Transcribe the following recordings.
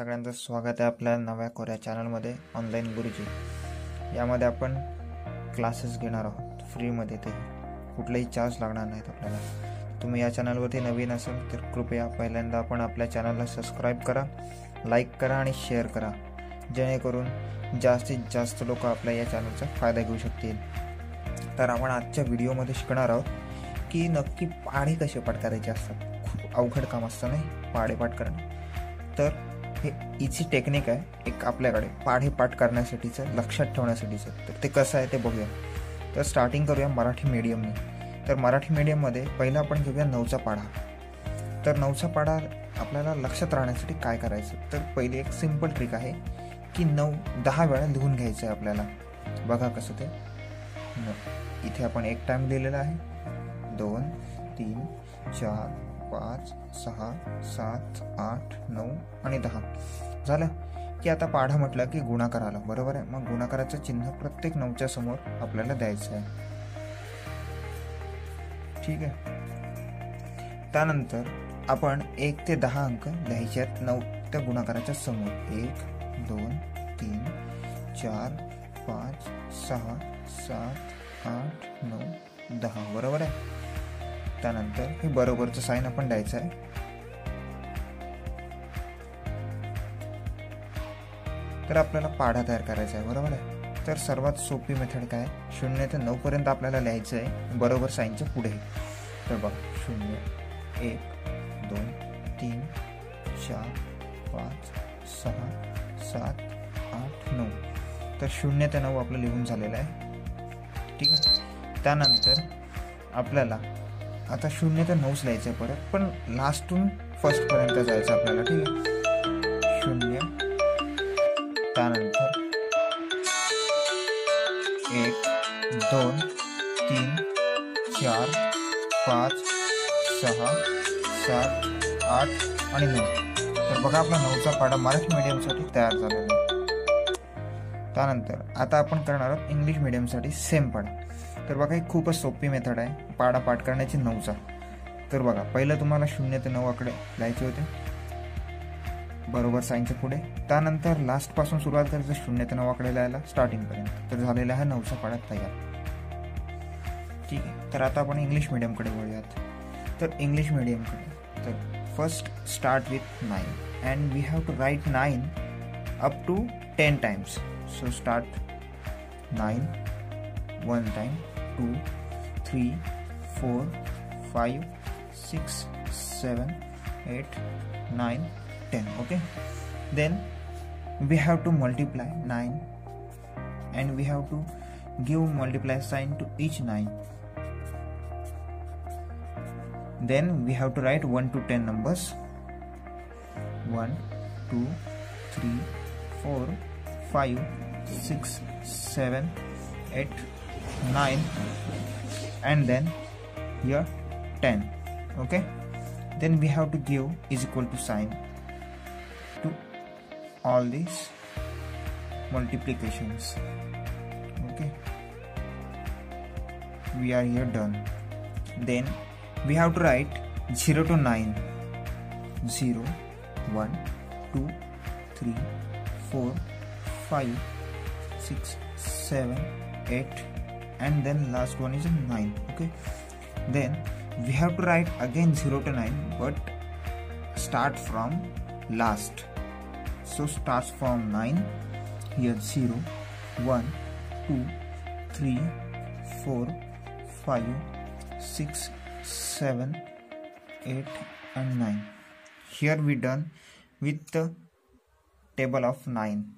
सगळ्यांचं स्वागत आहे आपल्या नव्या कोऱ्या चॅनलमध्ये ऑनलाईन गुरुजी। यामध्ये आपण क्लासेस घेणार आहोत फ्रीमध्ये, ते कुठलाही चार्ज लागणार नाहीत आपल्याला। तुम्ही या चॅनलवरती नवीन असाल तर कृपया पहिल्यांदा आपण आपल्या चॅनलला सबस्क्राइब करा, लाईक करा आणि शेअर करा, जेणेकरून जास्तीत जास्त लोक आपल्या या चॅनलचा फायदा घेऊ शकतील। तर आपण आजच्या व्हिडिओमध्ये शिकणार आहोत की नक्की पाढे कसे पाठ करायचे असतात। खूप अवघड काम असतं नाही पाढे पाठ करणे। तर हे इझी टेक्निक आहे एक आपल्याकडे पाढे पाठ करण्यासाठीचं, लक्षात ठेवण्यासाठीचं। तर ते कसं आहे ते बघूया। तर स्टार्टिंग करूया मराठी मीडियमने। तर मराठी मीडियममध्ये पहिला आपण घेऊया 9चा पाढा। तर 9चा पाढा आपल्याला लक्षात राहण्यासाठी काय करायचं, तर पहिली एक सिंपल ट्रिक आहे की 9 10 वेळा लिहून घ्यायचं आहे आपल्याला। बघा कसं ते, इथे आपण एक टाइम लिहिलेला आहे, 2 3 4 5 6 7 8 9 आणि 10 झालं की आता पाढा म्हटलं की गुणाकार आला, बरोबर आहे। मग गुणाकाराचं चिन्ह प्रत्येक 9च्या समोर आपल्याला द्यायचं आहे, ठीक आहे। त्यानंतर आपण 1 ते 10 अंक लिहायचे आहेत 9 त्या गुणाकाराच्या समोर। 1 2 3 4 5 6 7 8 9 10, बरोबर आहे। त्यानंतर हे बरोबरचं साइन आपण द्यायचं आहे। तर आपल्याला पाढा तयार करायचा आहे, बरोबर आहे। तर सर्वात सोपी मेथड काय, 0 ते 9 पर्यंत आपल्याला लिहायचं आहे बरोबर साइनच्या पुढे। तर बघा 0 1 2 3 4 5 6 7 8 9। तर 0 ते 9 आपलं लिहून झालेलं आहे, ठीक आहे। त्यानंतर आपल्याला आता 0 ते 9 लिहायचं परत, पण लास्टून फर्स्ट पर्यंत जायचं आपल्याला, ठीक आहे। 0 त्यानंतर 1 2 3 4 5 6 7 8 आणि 9। तर बघा आपला 9चा पाढा मराठी मीडियमसाठी तयार झालेला आहे। त्यानंतर आता आपण करणार आहोत इंग्लिश मीडियमसाठी सेम पाढा। तर बघा ही खूपच सोपी मेथड आहे पाढा पाठ करण्याची 9चा। तर बघा पहिलं तुम्हाला 0 ते 9 आकडे लिहायचे होते बरोबर साइनच्या पुढे। त्यानंतर लास्ट पासून सुरुवात करायचं 0 ते 9 आकडे लिहायला स्टार्टिंग पर्यंत। तर झालेला आहे 9चा पाढा तयार, ठीक आहे। तर आता आपण इंग्लिश मीडियम कडे वळूयात। तर इंग्लिश मीडियम कडे तर first start with 9 and we have to write 9 up to 10 times. So start 9 1 time 2 3 4 5 6 7 8 9 10, okay। Then we have to multiply 9 and we have to give multiply sign to each 9. Then we have to write 1 to 10 numbers, 1 2 3 4 5 6 7 8 9 and then here 10, okay। Then we have to give is equal to sign to all these multiplications, okay। We are here done। Then we have to write 0 to 9, 0 1 2 3 4 5 6 7 8 and then last one is 9, okay। Then we have to write again 0 to 9 but start from last। So starts from 9, here 0 1 2 3 4 5 6 7 8 and 9। Here we done with the table of 9।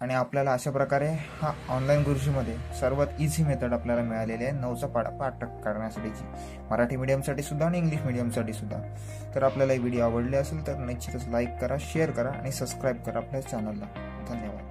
आणि आपल्याला अशा प्रकारे हा online गुरुजीमध्ये सर्वात easy method आपल्याला मिळालेली आहे 9चा पाढा पाठ करण्यासाठीची, मराठी मीडियमसाठी सुद्धा आणि इंग्लिश मीडियमसाठी सुद्धा। तर आपल्याला ही व्हिडिओ आवडली असेल तर निश्चितच लाईक करा, शेअर करा आणि सबस्क्राईब करा आपल्या चॅनलला। धन्यवाद।